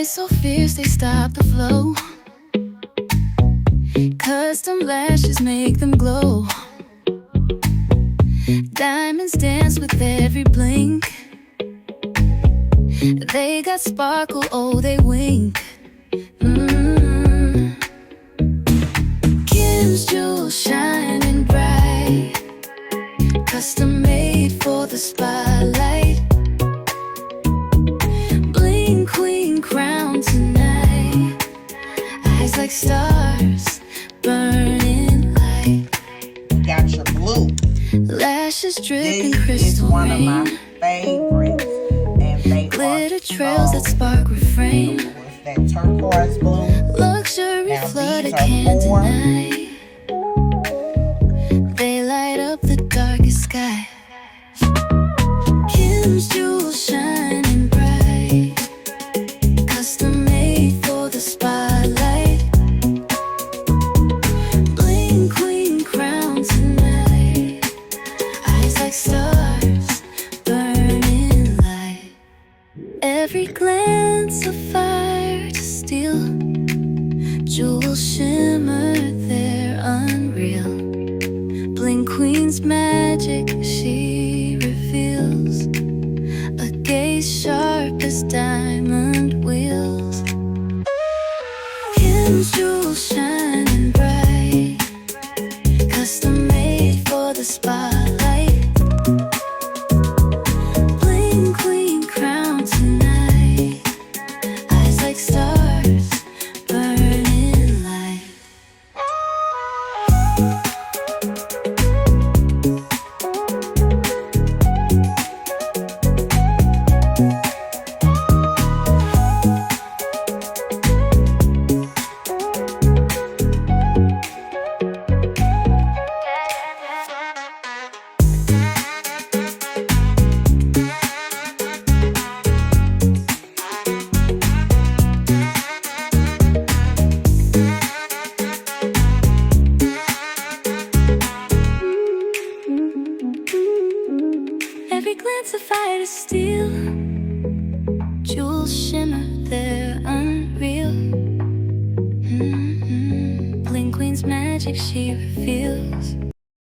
Eyes so fierce they stop the flow. Custom lashes make them glow. Diamonds dance with every blink. They got sparkle, oh they wink. Kim's jewels shining bright, custom made for the spotlight. Bling queen crown tonight. Eyes like stars, burning light. Got your blue. Lashes dripping This crystal is one rain. of my favorites. And they Glitter trails that spark refrain. That turquoise blue. Luxury Now flooded, these are can't for- deny. They light up the darkest sky. Kim's jewels shining bright, custom made for the spotlight. Bling queen crown tonight. Eyes like stars, burning light. Every glance a fire to steal. Jewels shimmer, they're unreal. Bling queen's magic, she reveals a gaze sharp as diamond wheels. Kim's jewels shining bright, custom made for the spotlight. Bling queen crown tonight. Eyes like stars, burning light. Every glance a fire to steal. Jewels shimmer, they're unreal. Bling queen's magic, she reveals